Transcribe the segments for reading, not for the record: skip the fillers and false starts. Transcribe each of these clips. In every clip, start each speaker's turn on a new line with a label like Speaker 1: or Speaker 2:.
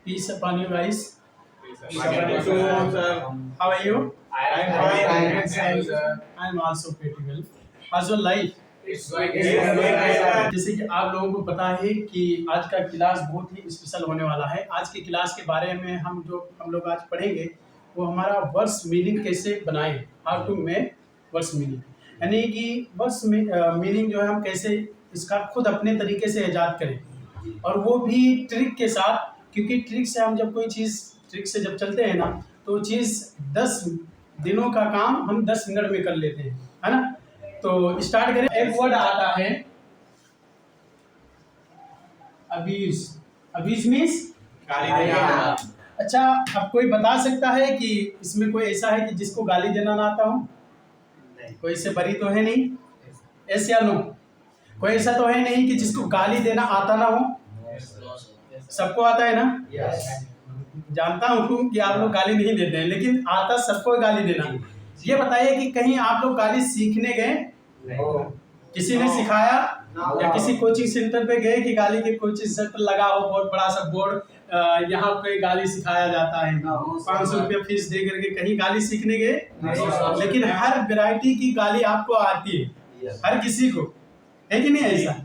Speaker 1: Peace upon you guys.
Speaker 2: Sir.
Speaker 1: How are you?
Speaker 2: I am fine.
Speaker 1: I am also pretty well. How's your life?
Speaker 2: It's going good.
Speaker 1: जैसे कि आप लोगों को पता है कि आज का क्लास बहुत ही स्पेशल होने वाला है। आज के क्लास के बारे में हम लोग आज पढ़ेंगे वो हमारा वर्ड्स मीनिंग कैसे बनाएं, how to make words meaning, यानी कि वर्ड्स मीनिंग जो है हम कैसे इसका खुद अपने तरीके से ईजाद करें और वो भी ट्रिक के साथ, क्योंकि ट्रिक से हम जब कोई चीज़ ट्रिक से जब चलते हैं ना तो चीज़ 10 दिनों का काम हम 10 मिनट में कर लेते हैं, है ना। तो स्टार्ट करें। एक वर्ड आता है अब्यूज। अब्यूज मीन्स
Speaker 2: गाली देना।
Speaker 1: अच्छा, अब कोई बता सकता है कि इसमें कोई ऐसा है कि जिसको गाली देना ना आता हो? कोई इससे बरी तो है नहीं, यस या नो? कोई ऐसा तो है नहीं कि जिसको गाली देना आता ना हो? सबको आता है ना? जानता हूँ कि आप लोग गाली नहीं देते हैं, लेकिन आता सबको गाली देना। ये बताइए कि कहीं आप लोग गाली सीखने गए? किसी ने सिखाया या किसी कोचिंग सेंटर पे गए कि गाली के कोचिंग सेंटर लगा हो, बहुत बड़ा सा बोर्ड, यहाँ पे गाली सिखाया जाता है, 500 रुपया फीस दे करके कहीं गाली सीखने गए? लेकिन हर वैरायटी की गाली आपको आती है, हर किसी को, है कि नहीं ऐसा?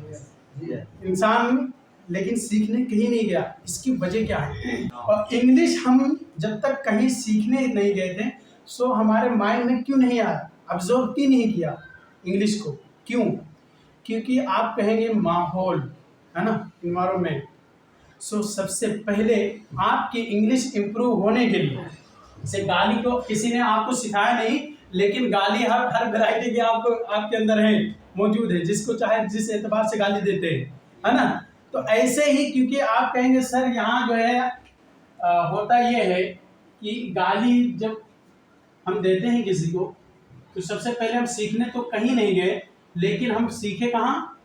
Speaker 1: इंसान लेकिन सीखने कहीं नहीं गया, इसकी वजह क्या है? और इंग्लिश हम जब तक कहीं सीखने नहीं गए थे सो हमारे माइंड में क्यों नहीं आया, ऑब्जर्व क्यों नहीं किया इंग्लिश को? क्यों? क्योंकि आप कहेंगे माहौल, है ना, इन्वायरमेंट। सो सबसे पहले आपकी इंग्लिश इम्प्रूव होने के लिए, जैसे गाली को किसी ने आपको सिखाया नहीं, लेकिन गाली हर वैरायटी की आपको आपके अंदर है, मौजूद है, जिसको चाहे जिस एतबार से गाली देते हैं, है ना। तो ऐसे ही क्योंकि आप कहेंगे सर यहाँ जो है होता ये है कि गाली जब हम देते हैं किसी को तो सबसे पहले हम सीखने तो कहीं नहीं गए, लेकिन हम सीखे कहाँ?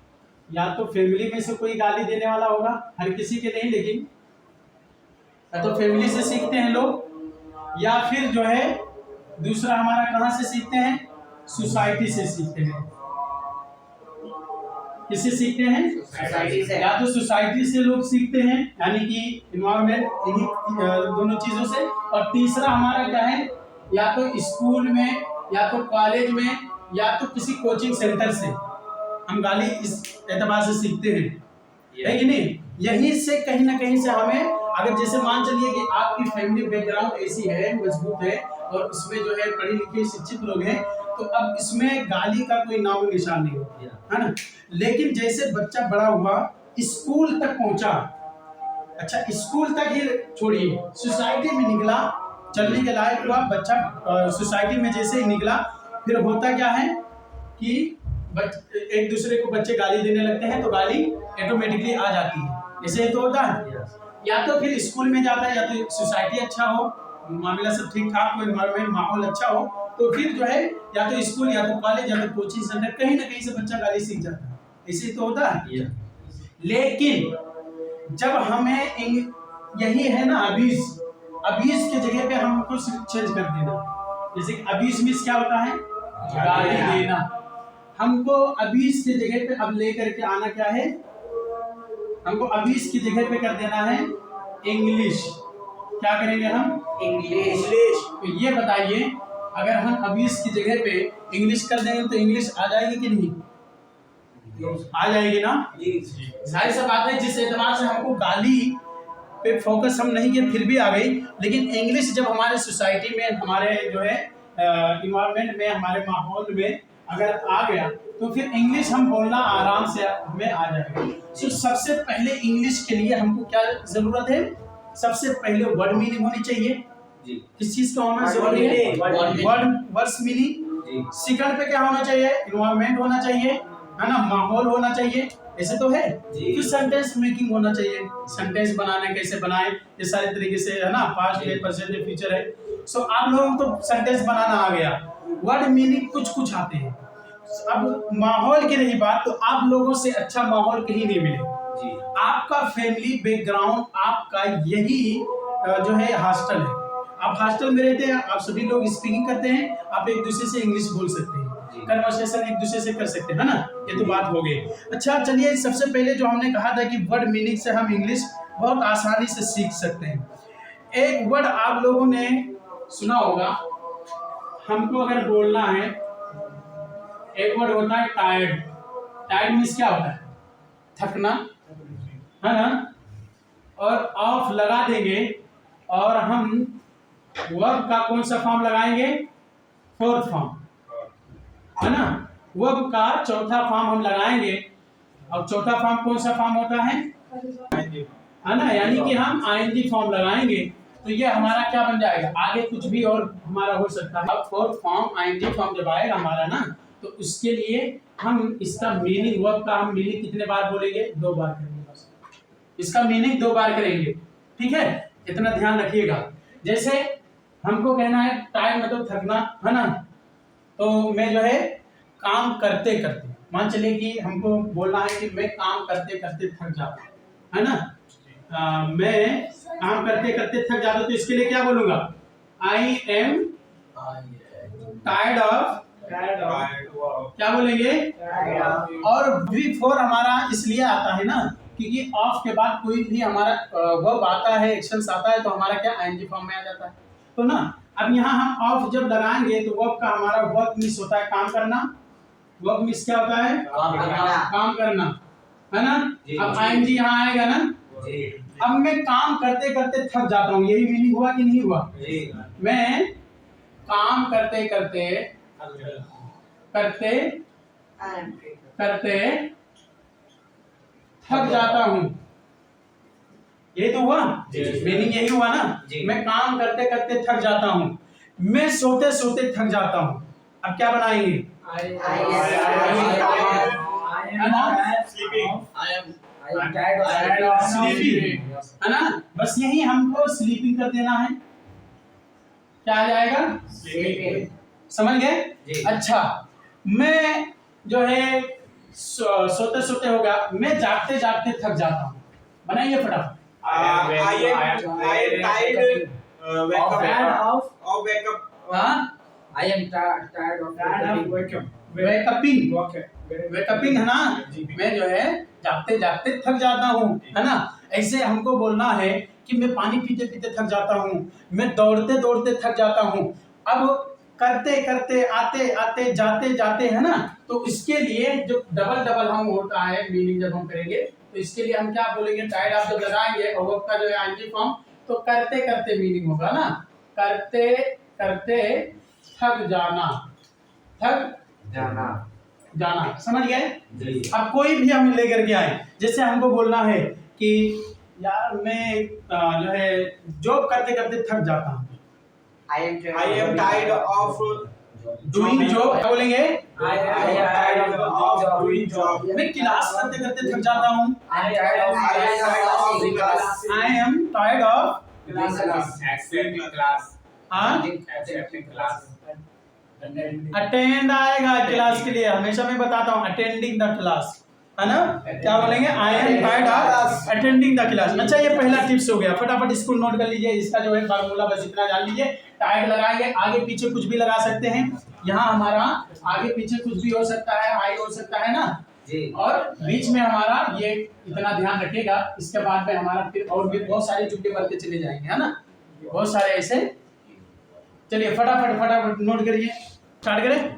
Speaker 1: या तो फैमिली में से कोई गाली देने वाला होगा, हर किसी के नहीं, लेकिन या तो फैमिली से सीखते हैं लोग, या फिर जो है दूसरा हमारा कहाँ से सीखते हैं? सोसाइटी से सीखते हैं। किससे सीखते हैं?
Speaker 2: सोसाइटी से।
Speaker 1: या तो सोसाइटी से लोग सीखते हैं, यानी कि इन्वायरमेंट, इन्हीं दोनों चीज़ों से। और तीसरा हमारा क्या है? या तो स्कूल में, या तो कॉलेज में, या तो किसी कोचिंग सेंटर से हम गाली इस एतबार से सीखते हैं, है कि नहीं? यहीं से कहीं ना कहीं से हमें, अगर जैसे मान चलिए कि आपकी फैमिली बैकग्राउंड ऐसी है, मजबूत है, और इसमें जो है पढ़े लिखे शिक्षित लोग हैं, तो अब इसमें गाली का कोई नाम निशान नहीं होता, है ना। लेकिन जैसे बच्चा बड़ा हुआ, स्कूल तक पहुंचा, अच्छा स्कूल तक ही छोड़िए, सोसाइटी में निकला, चलने के लायक हुआ बच्चा, सोसाइटी में जैसे ही निकला, फिर होता क्या है कि एक दूसरे को बच्चे गाली देने लगते हैं, तो गाली ऑटोमेटिकली आ जाती है, ऐसे तो होता है। या तो फिर स्कूल में जाता है, या तो सोसाइटी अच्छा हो, मामला सब ठीक ठाक हो, एनवायरमेंट माहौल अच्छा हो, तो फिर जो है या तो स्कूल, या तो कॉलेज, या तो कोचिंग सेंटर, कहीं ना कहीं से बच्चा गाली सीख जाता है, ऐसे तो होता है। लेकिन जब हमें यही है ना अब्यूज, अब्यूज के जगह पे हमको चेंज कर देना, जैसे अब्यूज मींस क्या होता है? गाली देना। हमको अब्यूज के जगह पे अब लेकर के आना क्या है? हमको अब्यूज की जगह पे कर देना है इंग्लिश। क्या करेंगे हम? इंग्लिश। तो ये बताइए, अगर हम अब्यूज की जगह पे इंग्लिश कर देंगे तो इंग्लिश आ जाएगी कि नहीं? आ जाएगी ना? जाहिर सा बात है, जिस एतबार से हमको गाली पे फोकस हम नहीं किए फिर भी आ गई, लेकिन इंग्लिश जब हमारे सोसाइटी में, हमारे जो है इन्वायरमेंट में, हमारे माहौल में अगर आ गया, तो फिर इंग्लिश हम बोलना आराम से हमें आ जाएगा। तो सबसे पहले इंग्लिश के लिए हमको क्या जरूरत है? सबसे पहले वर्ड मीनिंग होनी चाहिए। किस चीज का होना जरूरी है? Words meaning. सेकंड पे क्या होना चाहिए? इन्वायरमेंट होना चाहिए, है ना, माहौल होना चाहिए, ऐसे तो है। फिर सेंटेंस मेकिंग होना चाहिए, सेंटेंस बनाना कैसे बनाए, ये सारे तरीके से, है ना, पास्ट है, प्रेजेंट है, फ्यूचर है। सो आप लोगों को सेंटेंस बनाना आ गया, वर्ड मीनिंग कुछ आते हैं। अब माहौल की रही बात, तो आप लोगों से अच्छा माहौल कहीं नहीं मिलेगा। आपका फैमिली बैकग्राउंड, आपका यही जो है हॉस्टल है। आप हॉस्टल में रहते हैं, आप सभी लोग स्पीकिंग करते हैं, आप एक दूसरे से इंग्लिश बोल सकते हैं, कन्वर्सेशन एक दूसरे से कर सकते हैं, है ना। ये तो बात हो गई। अच्छा चलिए, सबसे पहले जो हमने कहा था कि वर्ड मीनिंग से हम इंग्लिश बहुत आसानी से सीख सकते हैं। एक वर्ड आप लोगों ने सुना होगा, हमको अगर बोलना है, एक वर्ड होता है टायर्ड। टायर्ड मीन्स क्या होता है? थकना, है ना। और ऑफ लगा देंगे और हम वर्ब का कौन सा फॉर्म लगाएंगे? फोर्थ फॉर्म, है ना। वर्ब का चौथा फॉर्म हम लगाएंगे, और चौथा फॉर्म कौन सा फॉर्म होता है ना, यानी कि हम आईएनजी फॉर्म लगाएंगे तो ये हमारा क्या बन जाएगा? आगे कुछ भी और हमारा हो सकता है। अब फोर्थ फॉर्म आईएनजी फॉर्म जब आएगा हमारा ना, तो उसके लिए हम इसका मीनिंग, वर्ब का हम मीनिंग कितने बार बोलेंगे? 2 बार करेंगे बस। इसका मीनिंग 2 बार करेंगे, ठीक है। इतना ध्यान रखिएगा। जैसे हमको कहना है टाइम मतलब थकना, है ना। तो मैं जो है काम करते करते, मान चलिए कि हमको बोलना है कि मैं काम करते करते थक जाता हूँ, है ना। मैं काम करते करते थक जाता हूँ, तो इसके लिए क्या बोलूंगा? आई एम टायर्ड ऑफ, क्या बोलेंगे? और बिफोर हमारा इसलिए आता है ना, क्योंकि ऑफ के बाद कोई भी हमारा वर्ब आता है, एक्शंस आता है, तो हमारा क्या आईएनजी फॉर्म में आ जाता है, तो ना। अब यहाँ हम ऑफ जब लगाएंगे तो वर्ब का हमारा वर्क मिस होता है, काम करना। वर्क मिस क्या होता है? काम करना, है ना। अब आईएनजी यहाँ आएगा ना। अब मैं काम करते करते थक जाता हूँ, यही मीनिंग हुआ कि नहीं हुआ? मैं काम करते करते थक जाता हूँ, यही तो हुआ, मीनिंग यही हुआ ना। मैं काम करते करते थक जाता हूँ, मैं सोते सोते थक जाता हूँ। अब क्या बनाएंगे? स्लीपिंग, है ना। बस यही हमको स्लीपिंग कर देना है, क्या आ जाएगा? समझ गए? अच्छा, मैं जो है सोते सोते हो गया, मैं जागते जागते थक जाता हूँ। बनाइए फटाफट। वेकअपिंग, है ना। मैं जो है जागते जागते थक जाता हूँ, है ना। ऐसे हमको बोलना है कि मैं पानी पीते पीते थक जाता हूँ, मैं दौड़ते दौड़ते थक जाता हूँ। अब करते करते, आते आते, जाते जाते, है ना। तो इसके लिए जो डबल डबल हम होता है मीनिंग जब हम करेंगे, तो इसके लिए हम क्या बोलेंगे? टाइड आप जब लगाएंगे और वर्ब का जो है आईएनजी फॉर्म, तो करते करते मीनिंग होगा ना, करते करते थक जाना, थक जाना। समझ गए? अब कोई भी हम लेकर के आए, जैसे हमको बोलना है कि यार मैं जो है जॉब करते करते थक जाता हूँ।
Speaker 2: I am tired of
Speaker 1: doing job, क्या बोलेंगे?
Speaker 2: I am tired of doing job.
Speaker 1: मैं क्लास करते करते थक जाता हूँ।
Speaker 2: I am
Speaker 1: tired of
Speaker 2: class.
Speaker 1: हाँ,
Speaker 2: class.
Speaker 1: अटेंड आएगा क्लास के लिए, हमेशा मैं बताता हूँ अटेंडिंग द क्लास, है ना। क्या बोलेंगे? I am tired of attending the class. अच्छा, ये पहला टिप्स हो गया, फटाफट इसको नोट कर लीजिए। इसका जो है फार्मूला बस इतना जान लीजिए। टायर्ड लगाएंगे, आगे पीछे कुछ भी लगा सकते हैं। यहाँ हमारा आगे पीछे कुछ भी हो सकता है, आई हो सकता है ना जी। और बीच में हमारा ये इतना ध्यान रखिएगा। इसके बाद में हमारा फिर और भी बहुत सारे जुमले बनते चले जाएंगे, है ना, बहुत सारे ऐसे। चलिए फटाफट नोट करिए, स्टार्ट करें।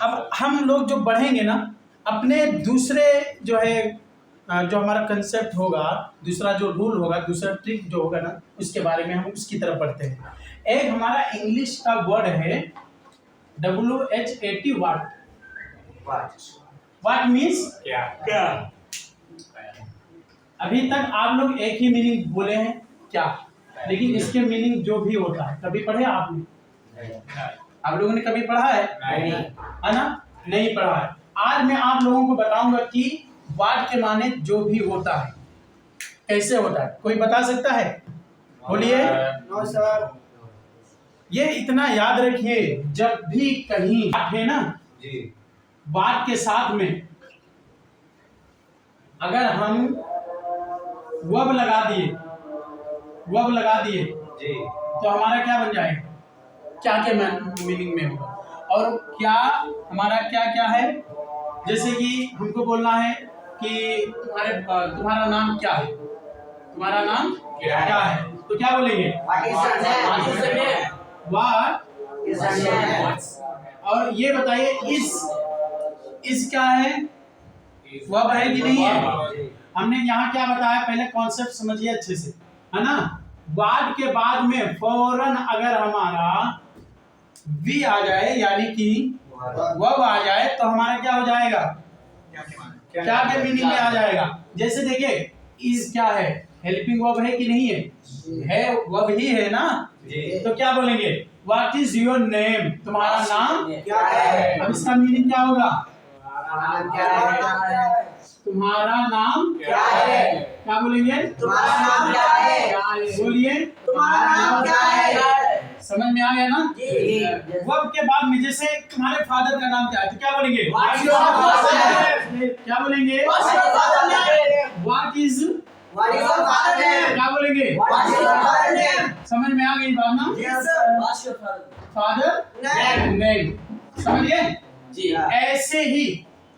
Speaker 1: अब हम लोग जो बढ़ेंगे ना, अपने दूसरे जो है जो हमारा कंसेप्ट होगा, दूसरा जो रूल होगा, दूसरा ट्रिक जो होगा ना, उसके बारे में हम उसकी तरफ बढ़ते हैं। एक हमारा इंग्लिश का वर्ड है WHAT, व्हाट मीन्स क्या। अभी तक आप लोग एक ही मीनिंग बोले हैं क्या, लेकिन इसके मीनिंग जो भी होता है, कभी पढ़े आपने? आप लोगों ने कभी पढ़ा है? नहीं, है ना, नहीं पढ़ा है। आज मैं आप लोगों को बताऊंगा कि व्हाट के माने जो भी होता है कैसे होता है। कोई बता सकता है? बोलिए। No sir. ये इतना याद रखिए, जब भी कहीं है ना जी, बात के साथ में अगर हम वर्ब लगा दिए जी, तो हमारा क्या बन जाएगा? क्या के मीनिंग में होगा। और क्या हमारा क्या क्या है, जैसे कि हमको बोलना है कि तुम्हारा नाम क्या है, तुम्हारा नाम क्या है, तो क्या बोलेंगे
Speaker 2: What is your name?
Speaker 1: What,
Speaker 2: Is your name?
Speaker 1: और ये बताइए इस क्या है, वर्ब है कि नहीं है। हमने यहाँ क्या बताया, पहले कॉन्सेप्ट समझिए अच्छे से, है ना। व्हाट के बाद में फौरन अगर हमारा वी आ जाए यानी कि वर्ब आ जाए तो हमारा क्या हो जाएगा, क्या के मीनिंग में आ जाएगा। जैसे देखिए इज क्या है, हेल्पिंग वर्ब है कि नहीं है वर्ब ही है ना, तो क्या बोलेंगे व्हाट इज योर नेम, तुम्हारा नाम
Speaker 2: क्या है?
Speaker 1: अब इसका मीनिंग क्या होगा,
Speaker 2: क्या है?
Speaker 1: तुम्हारा नाम
Speaker 2: क्या है?
Speaker 1: क्या बोलेंगे,
Speaker 2: तुम्हारा नाम क्या है?
Speaker 1: बोलिए
Speaker 2: तुम्हारा नाम क्या है?
Speaker 1: समझ में आ गया ना।
Speaker 2: जी।
Speaker 1: वर्ब के बाद में जैसे तुम्हारे फादर का नाम क्या है, तो क्या बोलेंगे
Speaker 2: What's your father's name?
Speaker 1: क्या बोलेंगे
Speaker 2: What's your father's name?
Speaker 1: What is,
Speaker 2: What is your father's name?
Speaker 1: क्या बोलेंगे,
Speaker 2: What's your father's name?
Speaker 1: समझ में आ गई बात ना।
Speaker 2: Yes sir. What's your
Speaker 1: father
Speaker 2: Name.
Speaker 1: Name, समझिए।
Speaker 2: जी।
Speaker 1: ऐसे ही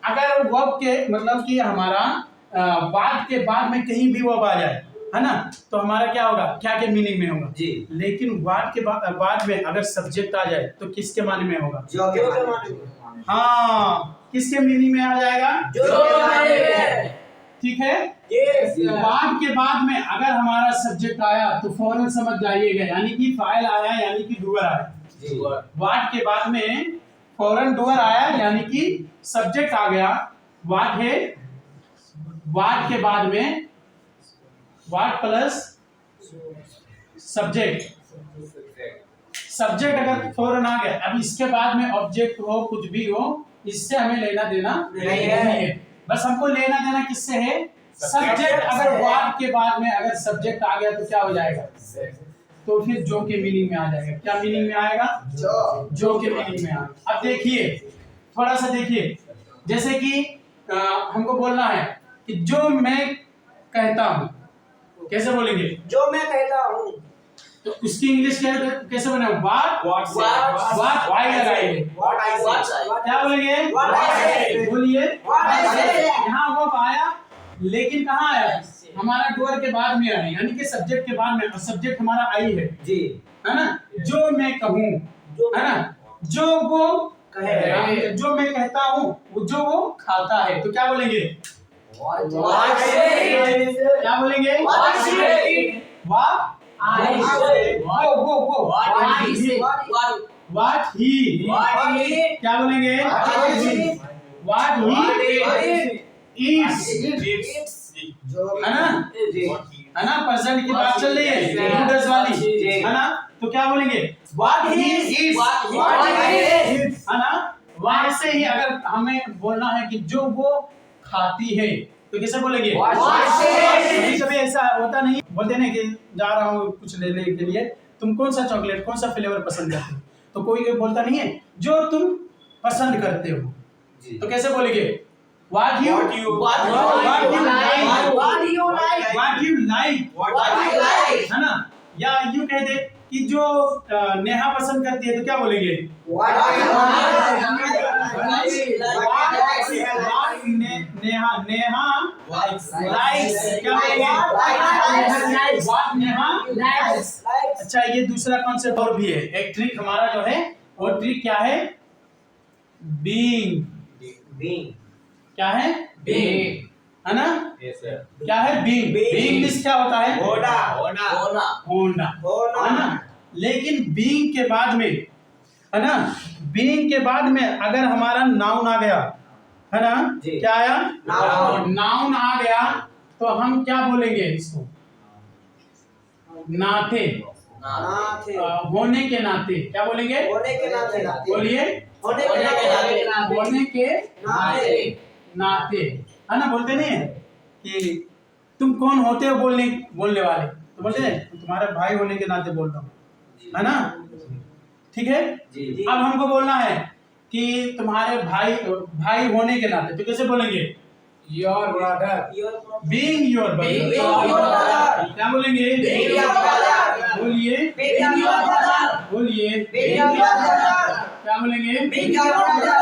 Speaker 1: अगर वर्ब के मतलब कि हमारा बाद के बाद में कहीं भी वर्ब आ जाए, है ना, तो हमारा क्या होगा, क्या के मीनिंग में होगा
Speaker 2: जी।
Speaker 1: लेकिन बाद के बाद में अगर सब्जेक्ट आ जाए तो किसके माने में होगा,
Speaker 2: जो के माने में।
Speaker 1: हाँ किसके मीनिंग में आ जाएगा,
Speaker 2: जो के माने में।
Speaker 1: ठीक है।
Speaker 2: Yes sir.
Speaker 1: बाद के बाद में अगर हमारा सब्जेक्ट आया तो फौरन समझ जाइएगा, यानी कि फाइल आया यानी कि डूअर आया।
Speaker 2: जी।
Speaker 1: वाट के बाद में फौरन डूअर आया यानी कि सब्जेक्ट आ गया, वाट है, वाट के बाद में वाट प्लस सब्जेक्ट, सब्जेक्ट अगर फौरन आ गया, अब इसके बाद में ऑब्जेक्ट हो कुछ भी हो, इससे हमें लेना देना नहीं है, बस हमको लेना देना किससे है, सब्जेक्ट। अगर वाट के बाद में अगर सब्जेक्ट आ गया तो क्या हो जाएगा, तो फिर जो के मीनिंग में आ जाएगा। क्या मीनिंग में आएगा, जो के मीनिंग में आएगा। अब देखिए थोड़ा सा देखिए, जैसे कि हमको बोलना है कि जो मैं कहता हूँ, कैसे बोलेंगे,
Speaker 2: जो मैं कहता हूँ।
Speaker 1: तो उसकी इंग्लिश क्या कैसे बने, व्हाट व्हाट वाई लगाएंगे,
Speaker 2: What I say.
Speaker 1: क्या बोलेंगे,
Speaker 2: What I say.
Speaker 1: बोलिए।
Speaker 2: What I say.
Speaker 1: यहाँ वो आया लेकिन कहाँ आया, हमारा डूअर के बाद में आया यानी कि सब्जेक्ट के बाद में, और सब्जेक्ट हमारा आई है,
Speaker 2: जी।
Speaker 1: है ना। जो मैं कहूँ, है ना, जो वो कहे, जो मैं कहता हूँ जो वो खाता है, तो क्या बोलेंगे,
Speaker 2: What I say.
Speaker 1: क्या बोलेंगे,
Speaker 2: What I say.
Speaker 1: वाह वो
Speaker 2: What I say.
Speaker 1: What he,
Speaker 2: What he.
Speaker 1: क्या बोलेंगे, व्हाट ही इट्स, है ना, है ना, प्रेजेंट की बात चल रही है यूडस वाली, है ना, तो क्या बोलेंगे व्हाट ही इट्स, है ना। वहां से ही अगर हमें बोलना है कि जो वो खाती है तो कैसे बोलेंगे, कभी कभी ऐसा होता नहीं, बोलते नहीं कि जा रहा हूँ कुछ लेने के लिए, तुम कौन सा चॉकलेट कौन सा फ्लेवर पसंद करते हो, तो कोई बोलता नहीं है जो तुम पसंद करते हो, तो कैसे बोलेंगे what you like, है ना। या यूं कह दे कि जो नेहा पसंद करती है तो क्या बोलेंगे, नेहा likes, क्या बोलेंगे, what नेहा। अच्छा ये दूसरा कॉन्सेप्ट और भी है, एक ट्रिक हमारा जो है वो ट्रिक क्या है, बीइंग, क्या है, बीइंग, है ना, क्या है, बीइंग। बीइंग क्या होता है, होना, है ना। लेकिन बीइंग के बाद में, है ना, बीइंग के बाद में अगर हमारा नाउन आ गया, है ना, क्या आया, नाउन आ गया, तो हम क्या बोलेंगे इसको, नाते, होने के नाते, क्या बोलेंगे, बोलिए, होने के नाते, है ना। बोलते नहीं है कि तुम कौन होते हो बोलने वाले, तो बोलते हैं तुम्हारे भाई होने के नाते बोल रहा हूँ, है ना, ठीक है। अब हमको बोलना है कि तुम्हारे भाई होने के नाते, तो कैसे बोलेंगे, your brother, being your brother, क्या बोलेंगे, बोलिए, बोलिए, क्या क्या बोलेंगे?
Speaker 2: Big brother.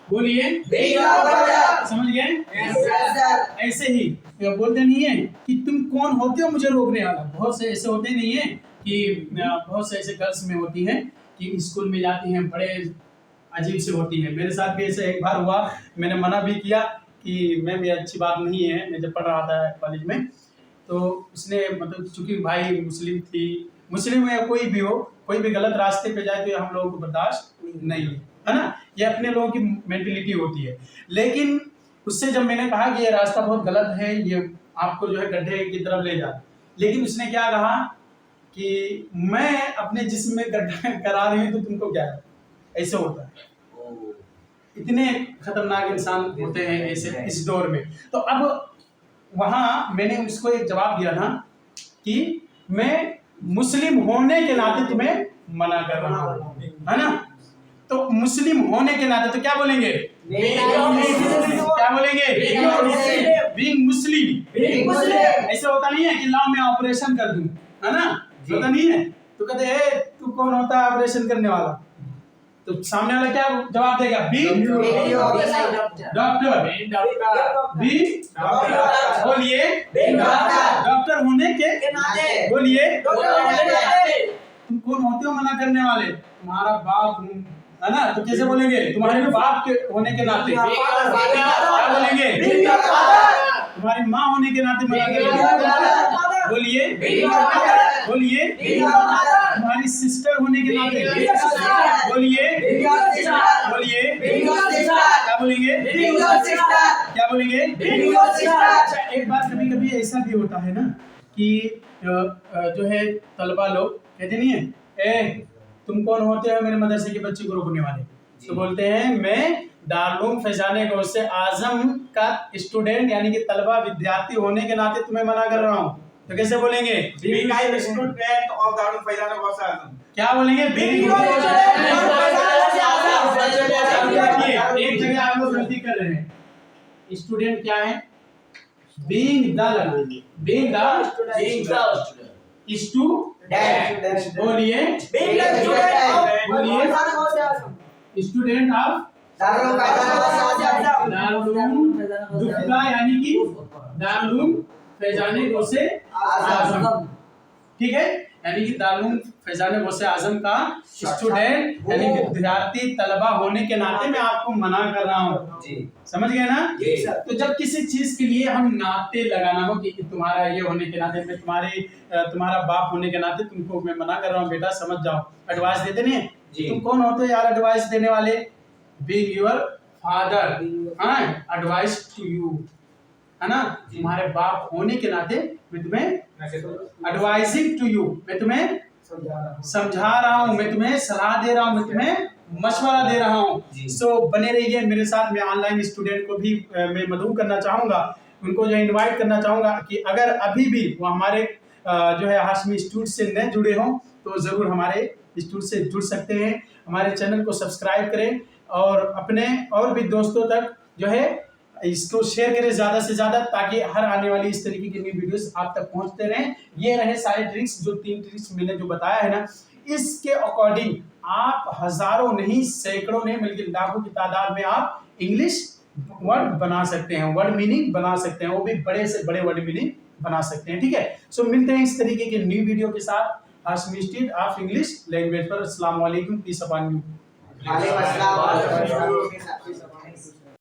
Speaker 1: बोलिए,
Speaker 2: Big brother.
Speaker 1: समझ गए?
Speaker 2: Yes, sir.
Speaker 1: ऐसे ही ये बोलते नहीं है कि तुम कौन होते हो मुझे रोकने वाला। बहुत से ऐसे होते नहीं है कि बहुत से ऐसे गर्ल्स में होती हैं कि स्कूल में जाती हैं, बड़े अजीब से होती है। मेरे साथ भी ऐसे एक बार हुआ, मैंने मना भी किया कि मैम ये अच्छी बात नहीं है। मैं जब पढ़ रहा था कॉलेज में, तो उसने मतलब चूंकि भाई मुस्लिम थी, मुस्लिम या कोई भी हो, कोई भी गलत रास्ते पे जाए तो ये हम लोगों को बर्दाश्त नहीं है ना। ये अपने लोगों की मेंटेलिटी होती है। लेकिन उससे जब मैंने कहा कि ये रास्ता बहुत गलत है, ये आपको जो है गड्ढे की तरफ ले जा, लेकिन उसने क्या कहा कि मैं अपने जिस्म में गड्ढा करा रही हूँ तो तुमको क्या है। ऐसे होता है, इतने खतरनाक इंसान होते हैं ऐसे इस दौर में। तो अब वहां मैंने उसको एक जवाब दिया था कि मैं मुस्लिम होने के नाते तुम्हें मना कर रहा हूँ, है ना। तो मुस्लिम होने के नाते तो क्या बोलेंगे? क्या बोलेंगे? बीइंग मुस्लिम। ऐसे होता नहीं है कि लाओ मैं ऑपरेशन कर दूं, है ना, होता नहीं है। तो कहते हैं तू कौन होता है ऑपरेशन करने वाला? तो सामने वाला क्या जवाब देगा? B doctor. बी बोलिए डॉक्टर होने के बोलिए तुम कौन होते हो मना करने वाले? तुम्हारा बाप हूं, है ना। तो कैसे बोलेंगे? तुम्हारे बाप के होने के नाते क्या बोलेंगे? तुम्हारी माँ होने के नाते मना करेंगे, बोलिए बोलिए। तुम्हारी सिस्टर होने के नाते बोलिए बोलिए। क्या बोलेंगे? क्या बोलेंगे? अच्छा, एक बात कभी कभी ऐसा भी होता है ना कि जो है तलबा लोग कहते नहीं है, ए तुम कौन होते हो मेरे मदरसे के बच्चे को रोकने वाले? तो बोलते हैं मैं दारुल फैजाने गौस आजम का स्टूडेंट यानी कि तलबा विद्यार्थी होने के नाते तुम्हें मना कर रहा हूँ। तो कैसे बोलेंगे?
Speaker 3: स्टूडेंट ऑफ दारुल फैजाने गौस आजम।
Speaker 1: क्या बोलेंगे? एक जगह आप लोग गलती कर रहे हैं। स्टूडेंट क्या है? Being the being the student बोलिए स्टूडेंट ऑफ दुफ्ला यानी कि दारुल फैजाने गौसे आजम, ठीक है। यानी कि दारुल फैजाने गौसे आजम का स्टूडेंट यानी कि विद्यार्थी तलबा होने के नाते मैं आपको मना कर रहा हूँ। समझ गए ना? तो जब किसी चीज के लिए हम नाते लगाना हो कि तुम्हारा ये होने के नाते मैं तुम्हारा बाप होने के नाते तुमको मैं मना कर रहा हूँ, बेटा समझ जाओ, एडवाइस देते नहीं है। तुम कौन होते हो यार एडवाइस देने वाले? बीइंग योर फादर, हाँ, एडवाइस टू यू, है ना। तुम्हारे बाप होने के नाते मैं तुम्हें एडवाइजिंग टू यू, मैं तुम्हें समझा रहा हूँ, मैं तुम्हें सलाह दे रहा हूँ, मैं तुम्हें मशवरा दे रहा हूँ। सो बने रहिए मेरे साथ। मैं ऑनलाइन स्टूडेंट को भी मैं मदऊ करना चाहूँगा, उनको जो इनवाइट करना चाहूँगा कि अगर अभी भी वो हमारे जो है हाशमी इंस्टीट्यूट से न जुड़े हों तो ज़रूर हमारे इंस्टीट्यूट से जुड़ सकते हैं। हमारे चैनल को सब्सक्राइब करें और अपने और भी दोस्तों तक जो है इसको शेयर करें ज़्यादा से ज़्यादा, ताकि हर आने वाली इस तरीके की नई वीडियोस आप तक पहुंचते रहें। ये रहे सारे ट्रिक्स, जो 3 ट्रिक्स मैंने जो बताया है ना, इसके अकॉर्डिंग आप हजारों नहीं सैकड़ों नहीं बल्कि लाखों की तादाद में आप इंग्लिश वर्ड बना सकते हैं, वर्ड मीनिंग बना सकते हैं, वो भी बड़े से बड़े वर्ड मीनिंग बना सकते हैं, ठीक है। सो मिलते हैं इस तरीके के न्यू वीडियो के साथ Hashmi institute of English language पर। अस्सलाम वालेकुम, पीस अपॉन यू।